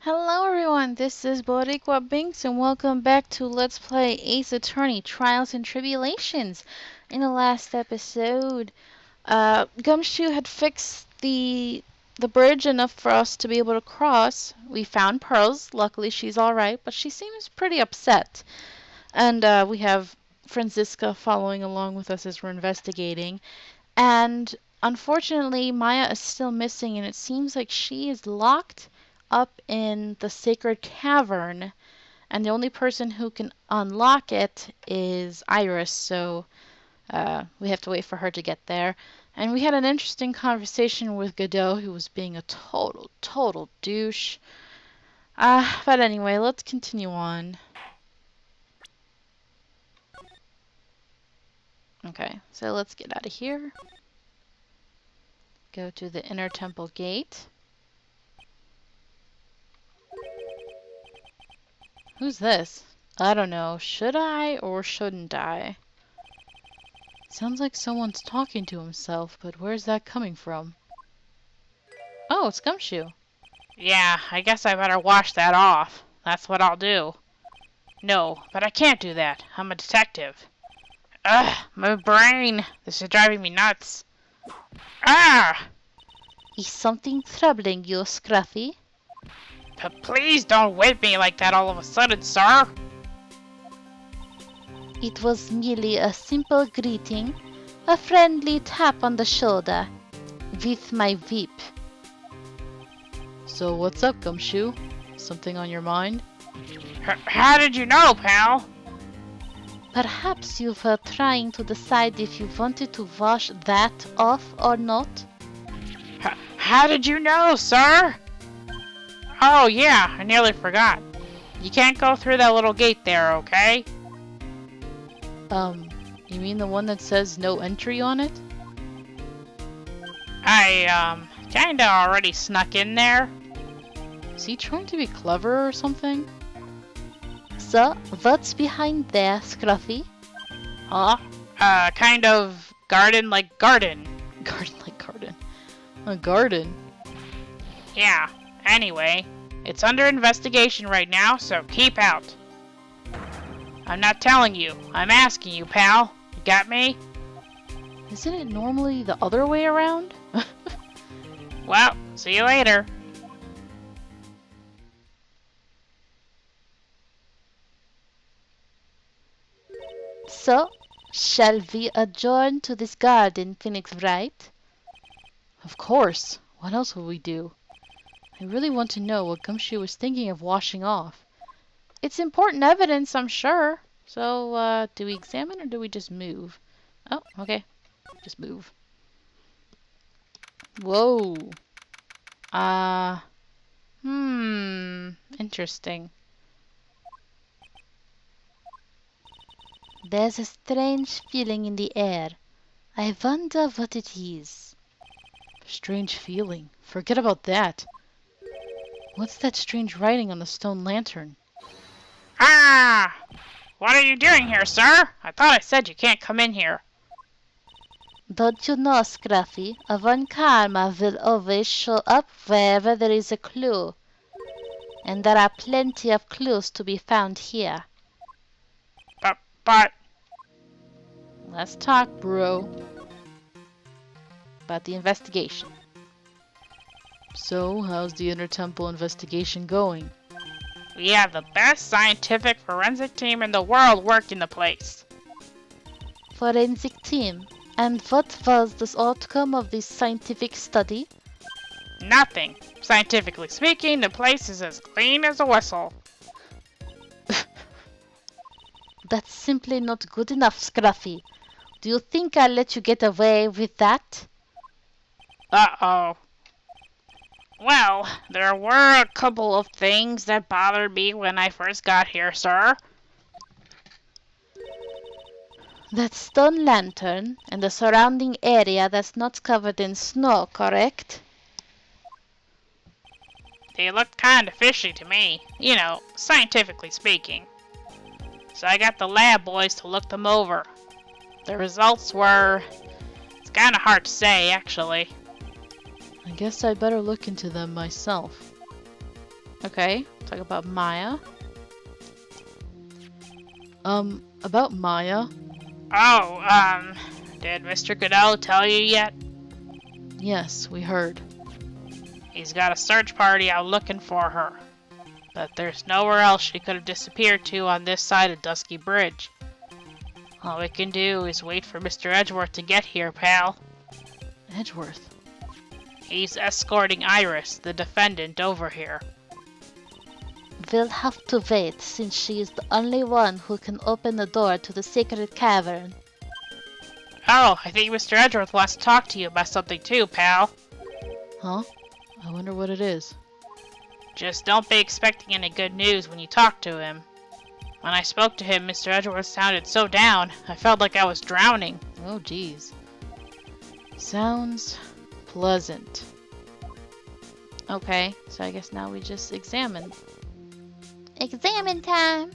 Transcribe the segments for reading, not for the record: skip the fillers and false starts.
Hello everyone, this is Boricua Binks and welcome back to Let's Play Ace Attorney Trials and Tribulations. In the last episode, Gumshoe had fixed the bridge enough for us to be able to cross. We found Pearls, luckily she's alright, but she seems pretty upset. And we have Franziska following along with us as we're investigating. And unfortunately, Maya is still missing and it seems like she is locked up in the sacred cavern, and the only person who can unlock it is Iris, so we have to wait for her to get there. And we had an interesting conversation with Godot, who was being a total douche. But anyway, let's continue on. Okay, so let's get out of here. Go to the inner temple gate. Who's this? I don't know. Should I or shouldn't I? Sounds like someone's talking to himself, but where's that coming from? Oh, it's Gumshoe. Yeah, I guess I better wash that off. That's what I'll do. No, but I can't do that. I'm a detective. Ugh, my brain. This is driving me nuts. Ah! Is something troubling you, Scruffy? Please don't whip me like that all of a sudden, sir. It was merely a simple greeting, a friendly tap on the shoulder, with my whip. So what's up, Gumshoe? Something on your mind? How did you know, pal? Perhaps you were trying to decide if you wanted to wash that off or not? How did you know, sir? Oh, yeah, I nearly forgot. You can't go through that little gate there, okay? You mean the one that says no entry on it? I, kinda already snuck in there. Is he trying to be clever or something? So, what's behind there, Scruffy? Huh? Kind of garden like garden. Garden like garden. A garden? Yeah. Anyway, it's under investigation right now, so keep out. I'm not telling you. I'm asking you, pal. You got me? Isn't it normally the other way around? Well, see you later. So, shall we adjourn to this garden, Phoenix Wright? Of course. What else will we do? I really want to know what Gumshoe was thinking of washing off. It's important evidence, I'm sure. So, do we examine or do we just move? Oh, okay. Just move. Whoa. Interesting. There's a strange feeling in the air. I wonder what it is. Strange feeling? Forget about that. What's that strange writing on the stone lantern? Ah! What are you doing here, sir? I thought I said you can't come in here. Don't you know, Scruffy, a von Karma will always show up wherever there is a clue. And there are plenty of clues to be found here. But... Let's talk, bro. About the investigation. So, how's the Inner Temple investigation going? We have the best scientific forensic team in the world working the place. Forensic team. And what was the outcome of this scientific study? Nothing. Scientifically speaking, the place is as clean as a whistle. That's simply not good enough, Scruffy. Do you think I'll let you get away with that? Uh-oh. Well, there were a couple of things that bothered me when I first got here, sir. That stone lantern and the surrounding area that's not covered in snow, correct? They looked kind of fishy to me, you know, scientifically speaking. So I got the lab boys to look them over. The results were... It's kind of hard to say, actually. I guess I better look into them myself. Okay, talk about Maya. About Maya? Oh, did Mr. Goodell tell you yet? Yes, we heard. He's got a search party out looking for her. But there's nowhere else she could have disappeared to on this side of Dusky Bridge. All we can do is wait for Mr. Edgeworth to get here, pal. Edgeworth? He's escorting Iris, the defendant, over here. We'll have to wait, since she is the only one who can open the door to the secret cavern. Oh, I think Mr. Edgeworth wants to talk to you about something too, pal. Huh? I wonder what it is. Just don't be expecting any good news when you talk to him. When I spoke to him, Mr. Edgeworth sounded so down, I felt like I was drowning. Oh, geez. Sounds pleasant. Okay, so I guess now we just examine. Examine time!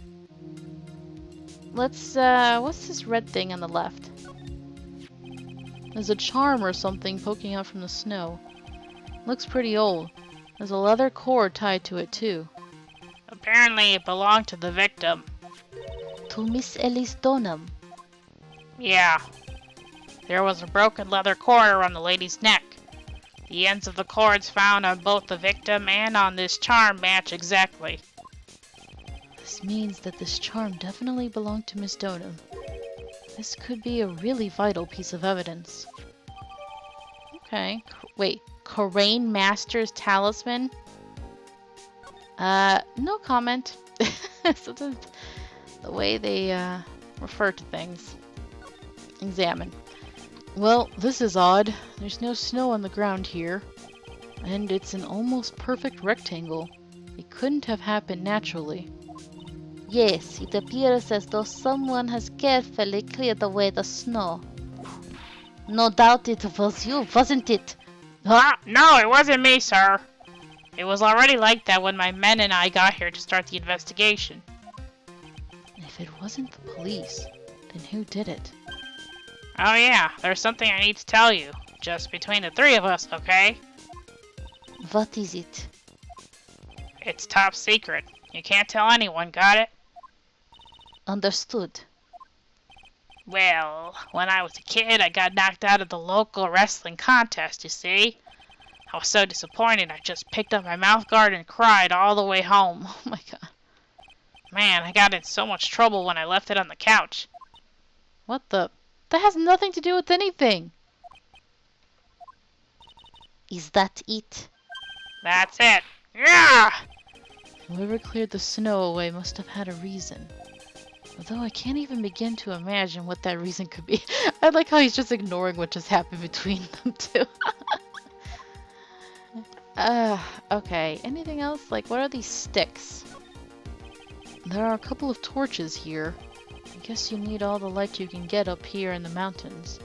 What's this red thing on the left? There's a charm or something poking out from the snow. Looks pretty old. There's a leather cord tied to it, too. Apparently it belonged to the victim. To Miss Elise Deauxnim. Yeah. There was a broken leather cord around the lady's neck. The ends of the cords found on both the victim and on this charm match exactly. This means that this charm definitely belonged to Miss Deauxnim. This could be a really vital piece of evidence. Okay. Wait. Coraine Master's talisman? No comment. So the way they refer to things. Examine. Well, this is odd. There's no snow on the ground here. And it's an almost perfect rectangle. It couldn't have happened naturally. Yes, it appears as though someone has carefully cleared away the snow. No doubt it was you, wasn't it? No, it wasn't me, sir. It was already like that when my men and I got here to start the investigation. If it wasn't the police, then who did it? Oh yeah, there's something I need to tell you. Just between the three of us, okay? What is it? It's top secret. You can't tell anyone, got it? Understood. Well, when I was a kid, I got knocked out of the local wrestling contest, you see? I was so disappointed, I just picked up my mouth guard and cried all the way home. Oh my god. Man, I got in so much trouble when I left it on the couch. What the? That has nothing to do with anything. Is that it? That's it. Yeah! Whoever cleared the snow away must have had a reason. Although I can't even begin to imagine what that reason could be. I like how he's just ignoring what just happened between them two. Okay. Anything else? Like, what are these sticks? There are a couple of torches here. I guess you need all the light you can get up here in the mountains.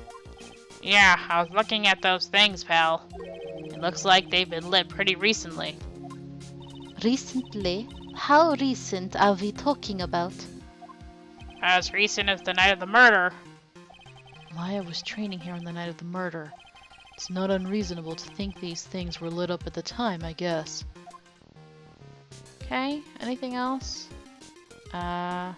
Yeah, I was looking at those things, pal. It looks like they've been lit pretty recently. Recently? How recent are we talking about? As recent as the night of the murder. Maya was training here on the night of the murder. It's not unreasonable to think these things were lit up at the time, I guess. Okay, anything else? I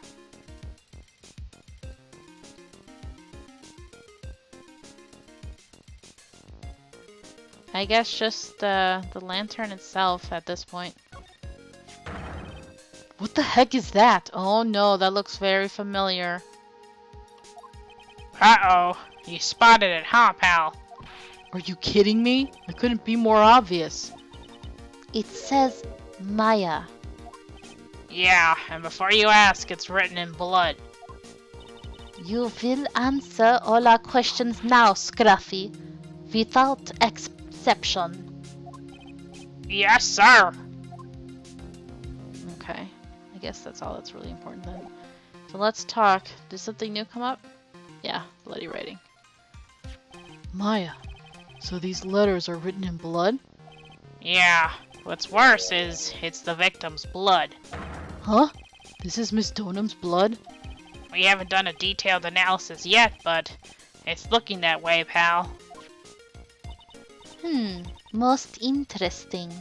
guess just the lantern itself at this point. What the heck is that? Oh no, that looks very familiar. Uh-oh. You spotted it, huh, pal? Are you kidding me? It couldn't be more obvious. It says Maya. Yeah, and before you ask, it's written in blood. You will answer all our questions now, Scruffy. Without exception. Yes, sir. Okay. I guess that's all that's really important then. So let's talk. Did something new come up? Yeah, bloody writing. Maya, so these letters are written in blood? Yeah. What's worse is, it's the victim's blood. Huh? This is Miss Deauxnim's blood? We haven't done a detailed analysis yet, but it's looking that way, pal. Most interesting.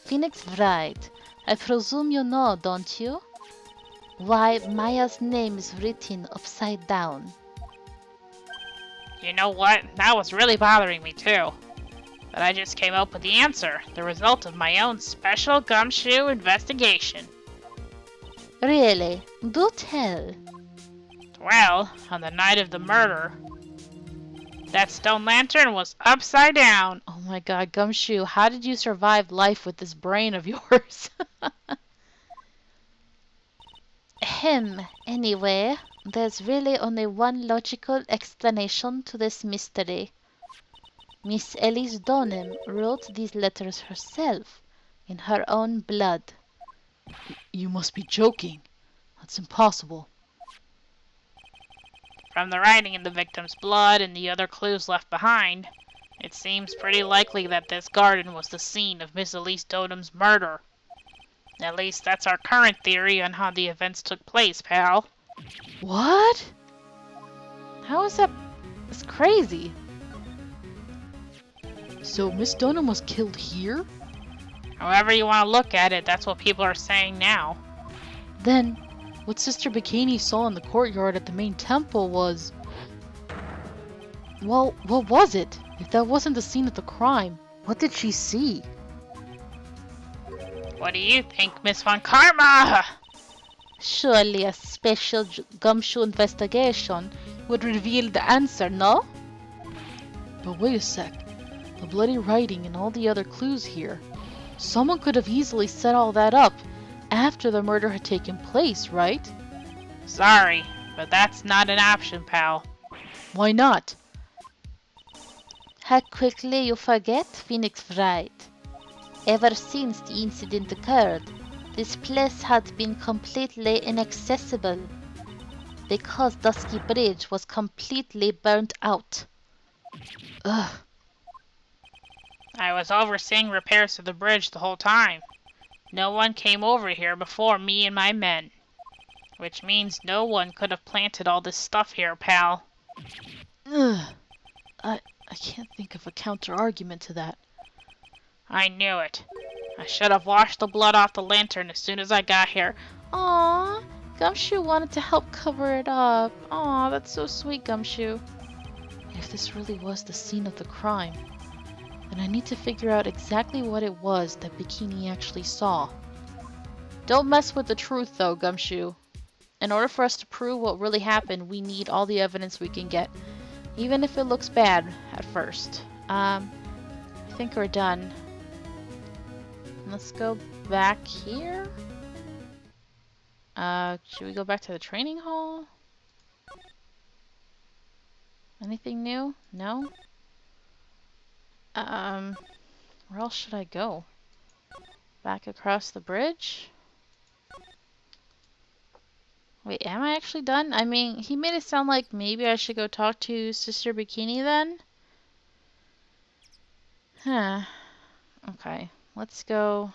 Phoenix right. I presume you know, don't you? Why Maya's name is written upside down. You know what? That was really bothering me too. But I just came up with the answer, the result of my own special gumshoe investigation. Really? Do tell. Well, on the night of the murder, that stone lantern was upside down. Oh my god, Gumshoe, how did you survive life with this brain of yours? Anyway, there's really only one logical explanation to this mystery. Miss Elise Deauxnim wrote these letters herself, in her own blood. You must be joking. That's impossible. From the writing in the victim's blood and the other clues left behind, it seems pretty likely that this garden was the scene of Miss Elise Deauxnim's murder. At least that's our current theory on how the events took place, pal. What? How is that? It's crazy. So Miss Deauxnim was killed here? However you want to look at it, that's what people are saying now. Then, what Sister Bikini saw in the courtyard at the main temple was... Well, what was it? If that wasn't the scene of the crime, what did she see? What do you think, Miss Von Karma? Surely a special gumshoe investigation Would reveal the answer, no? But wait a sec. The bloody writing and all the other clues here. Someone could have easily set all that up after the murder had taken place, right? Sorry, but that's not an option, pal. Why not? How quickly you forget, Phoenix Wright. Ever since the incident occurred, this place had been completely inaccessible because Dusky Bridge was completely burnt out. Ugh. I was overseeing repairs to the bridge the whole time. No one came over here before me and my men. Which means no one could have planted all this stuff here, pal. Ugh. I can't think of a counter-argument to that. I knew it. I should have washed the blood off the lantern as soon as I got here. Aww, Gumshoe wanted to help cover it up. Aw, that's so sweet, Gumshoe. If this really was the scene of the crime, then I need to figure out exactly what it was that Bikini actually saw. Don't mess with the truth, though, Gumshoe. In order for us to prove what really happened, we need all the evidence we can get, even if it looks bad at first. I think we're done. Let's go back here. Should we go back to the training hall? Anything new? No? Where else should I go? Back across the bridge? Wait, am I actually done? I mean, he made it sound like maybe I should go talk to Sister Bikini then? Huh. Okay, let's go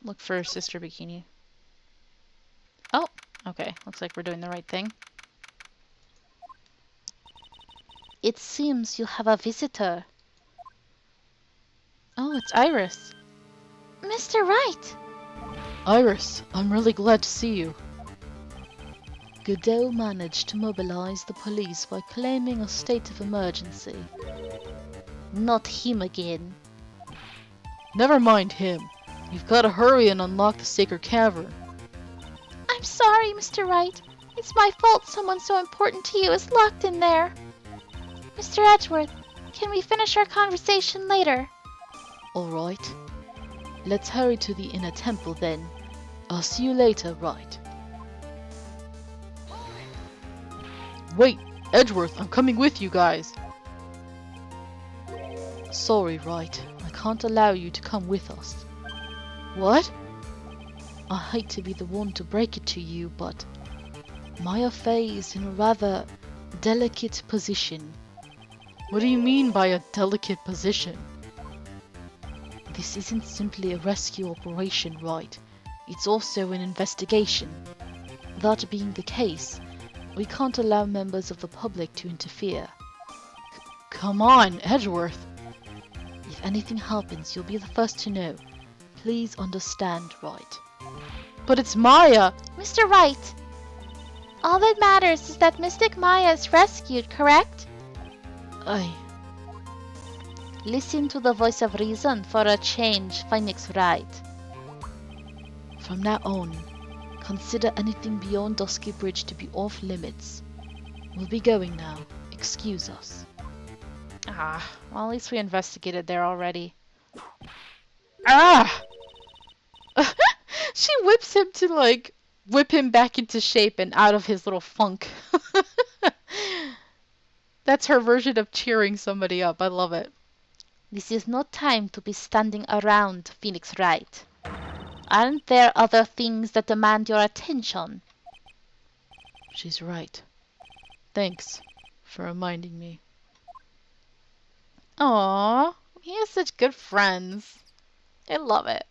look for Sister Bikini. Oh, okay. Looks like we're doing the right thing. It seems you have a visitor. Oh, it's Iris. Mr. Wright! Iris, I'm really glad to see you. Godot managed to mobilize the police by claiming a state of emergency. Not him again. Never mind him. You've got to hurry and unlock the sacred cavern. I'm sorry, Mr. Wright. It's my fault someone so important to you is locked in there. Mr. Edgeworth, can we finish our conversation later? Alright. Let's hurry to the inner temple then. I'll see you later, Wright. Wait, Edgeworth, I'm coming with you guys. Sorry, Wright. I can't allow you to come with us. What? I hate to be the one to break it to you, but Maya Fey is in a rather delicate position. What do you mean by a delicate position? This isn't simply a rescue operation, right? It's also an investigation. That being the case, we can't allow members of the public to interfere. Come on, Edgeworth! If anything happens, you'll be the first to know. Please understand, Wright. But it's Maya! Mr. Wright, all that matters is that Mystic Maya is rescued, correct? Listen to the voice of reason for a change, Phoenix Wright. From now on, consider anything beyond Dusky Bridge to be off limits. We'll be going now. Excuse us. Ah, well, at least we investigated there already. Ah! She whips him to, like, whip him back into shape and out of his little funk. That's her version of cheering somebody up. I love it. This is no time to be standing around, Phoenix Wright. Aren't there other things that demand your attention? She's right. Thanks for reminding me. Aww, he has such good friends. I love it.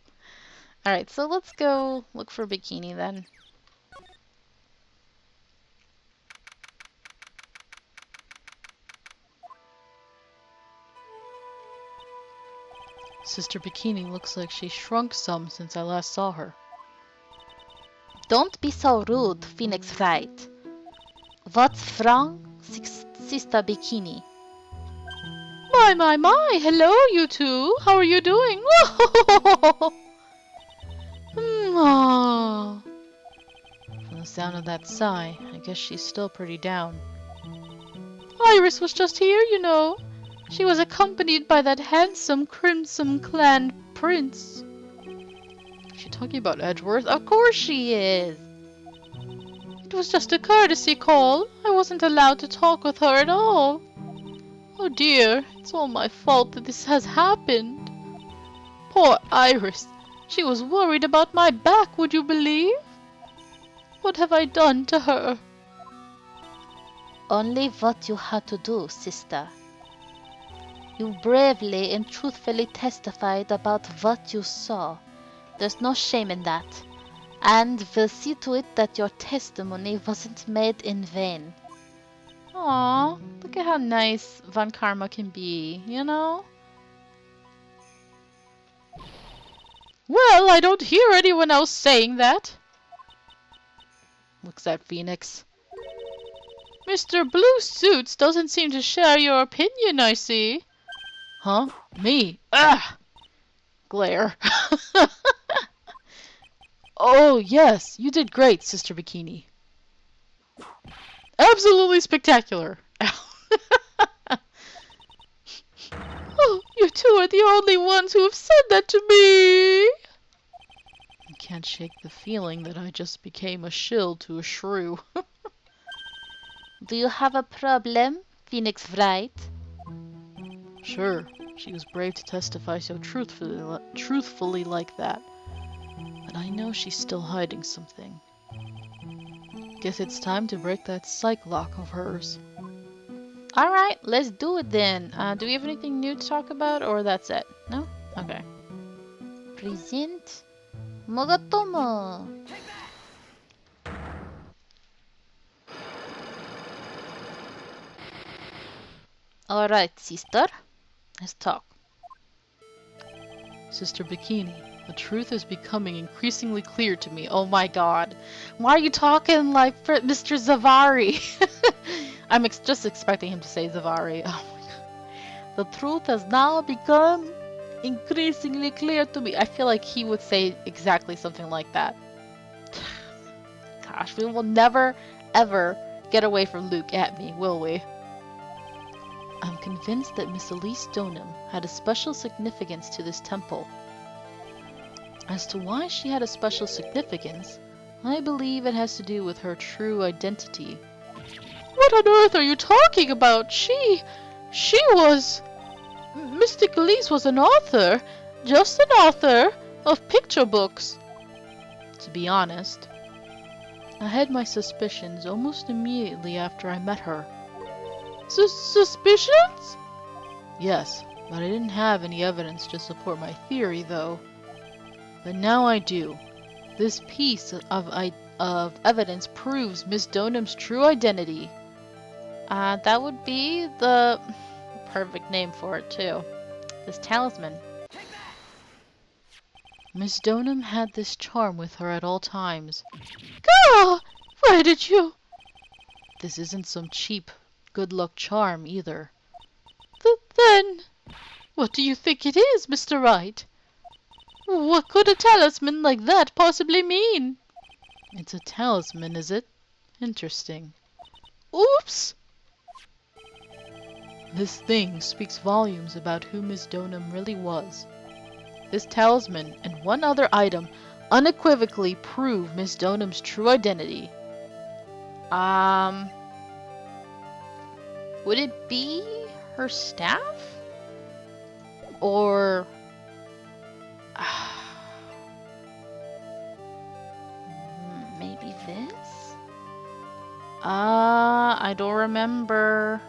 Alright, so let's go look for Bikini then. Sister Bikini looks like she shrunk some since I last saw her. Don't be so rude, Phoenix Wright. What's wrong, Sister Bikini? My, hello you two. How are you doing? From the sound of that sigh, I guess she's still pretty down. Iris was just here, you know. She was accompanied by that handsome Crimson Clan prince. Is she talking about Edgeworth? Of course she is. It was just a courtesy call. I wasn't allowed to talk with her at all. Oh dear, it's all my fault that this has happened. Poor Iris. She was worried about my back, would you believe? What have I done to her? Only what you had to do, sister. You bravely and truthfully testified about what you saw. There's no shame in that. And we'll see to it that your testimony wasn't made in vain. Aw, look at how nice Von Karma can be, you know? Well, I don't hear anyone else saying that. Looks at Phoenix. Mr. Blue Suits doesn't seem to share your opinion, I see. Huh? Me? Ugh! Glare. Oh, yes, you did great, Sister Bikini. Absolutely spectacular. Oh, you two are the only ones who have said that to me. I can't shake the feeling that I just became a shill to a shrew. Do you have a problem, Phoenix Wright? Sure, she was brave to testify so truthfully like that. But I know she's still hiding something. Guess it's time to break that psych lock of hers. Alright, let's do it then. Do we have anything new to talk about, or that's it? No? Okay. Present Mogatomo. Alright, sister. Let's talk. Sister Bikini, the truth is becoming increasingly clear to me. Oh my god. Why are you talking like Mr. Zavari? I'm just expecting him to say Zavari. Oh my god. The truth has now become increasingly clear to me. I feel like he would say exactly something like that. Gosh, we will never, ever get away from Luke at me, will we? I'm convinced that Miss Elise Deauxnim had a special significance to this temple. As to why she had a special significance, I believe it has to do with her true identity. What on earth are you talking about? She was... Mystic Elise was an author, just an author, of picture books. To be honest, I had my suspicions almost immediately after I met her. Suspicions? Yes, but I didn't have any evidence to support my theory, though. But now I do. This piece of evidence proves Miss Deauxnim's true identity. That would be the perfect name for it, too. This talisman. Miss Deauxnim had this charm with her at all times. Gah! Where did you... This isn't some cheap good luck charm either. Then, what do you think it is, Mr. Wright? What could a talisman like that possibly mean? It's a talisman, is it? Interesting. Oops! This thing speaks volumes about who Miss Deauxnim really was. This talisman and one other item unequivocally prove Miss Deauxnim's true identity. Would it be her staff? Or... maybe this? I don't remember.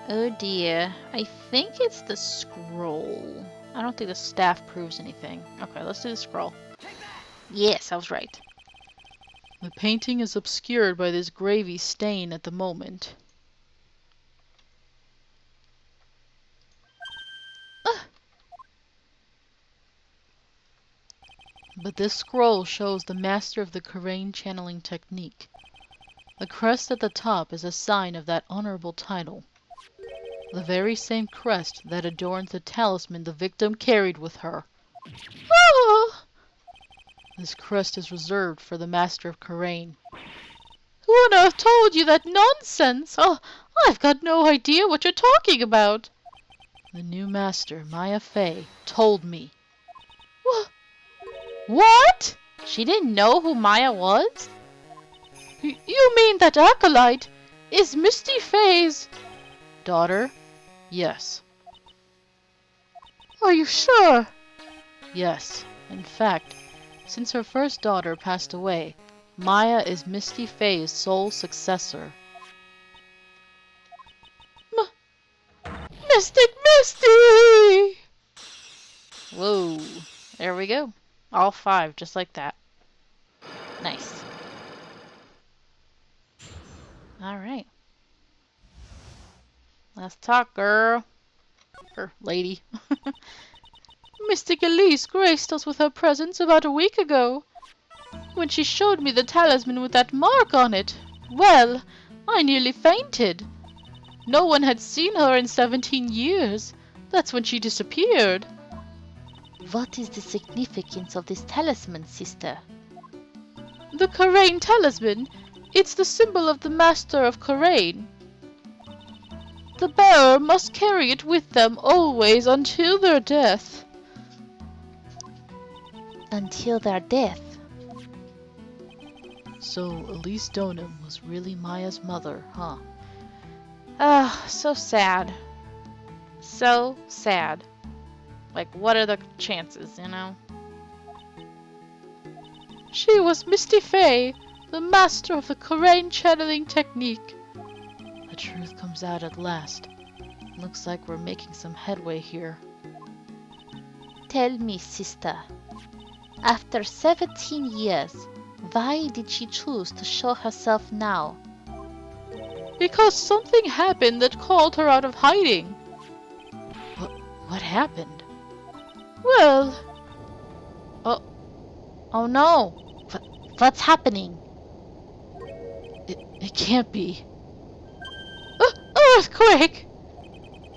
Oh dear. I think it's the scroll. I don't think the staff proves anything. Okay, let's do the scroll. Yes, I was right. The painting is obscured by this gravy stain at the moment. But this scroll shows the master of the Karain channeling technique. The crest at the top is a sign of that honorable title. The very same crest that adorns the talisman the victim carried with her. Ah! This crest is reserved for the master of Karain. Who on earth told you that nonsense? Oh, I've got no idea what you're talking about. The new master, Maya Fey, told me. What? She didn't know who Maya was? You mean that acolyte is Misty Fey's daughter? Yes. Are you sure? Yes. In fact, since her first daughter passed away, Maya is Misty Fey's sole successor. Mystic Misty! Whoa. There we go. All 5, just like that. Nice. Alright. Let's talk, girl. Or lady. Mystic Elise graced us with her presence about a week ago. When she showed me the talisman with that mark on it, well, I nearly fainted. No one had seen her in 17 years. That's when she disappeared. What is the significance of this talisman, sister? The Karain talisman. It's the symbol of the master of Karain. The bearer must carry it with them always until their death. Until their death? So Elise Deauxnim was really Maya's mother, huh? Ah, so sad. So sad. Like, what are the chances, you know? She was Misty Fey, the master of the Karain channeling technique. The truth comes out at last. Looks like we're making some headway here. Tell me, sister. After 17 years, why did she choose to show herself now? Because something happened that called her out of hiding. What happened? Well... Oh no! What's happening? It can't be. Earthquake!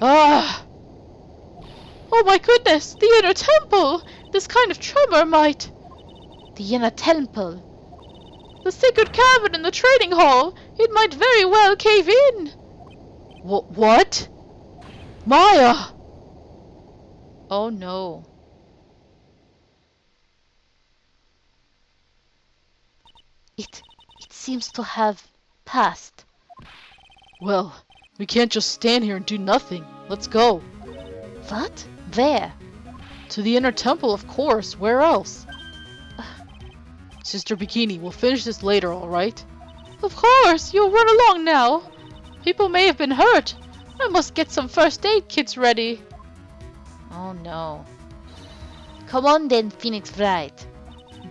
Ah! Oh my goodness! The inner temple! This kind of tremor might... The inner temple? The sacred cavern in the training hall! It might very well cave in! What? Maya! Oh no. It seems to have passed. Well, we can't just stand here and do nothing. Let's go. What? Where? To the inner temple, of course. Where else? Sister Bikini, we'll finish this later, alright? Of course! You'll run along now. People may have been hurt. I must get some first aid kits ready. Oh no. Come on then, Phoenix Wright.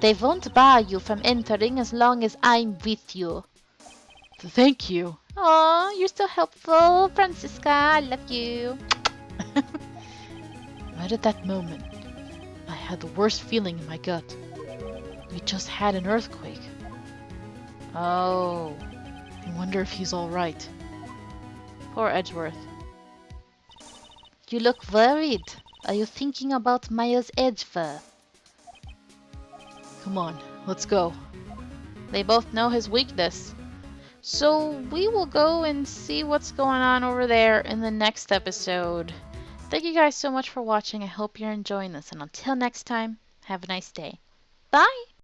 They won't bar you from entering as long as I'm with you. Thank you. Aw, you're so helpful, Francisca. I love you. Right at that moment, I had the worst feeling in my gut. We just had an earthquake. Oh, I wonder if he's all right. Poor Edgeworth. You look worried. Are you thinking about Miles Edgeworth? Come on, let's go. They both know his weakness. So we will go and see what's going on over there in the next episode. Thank you guys so much for watching. I hope you're enjoying this. And until next time, have a nice day. Bye!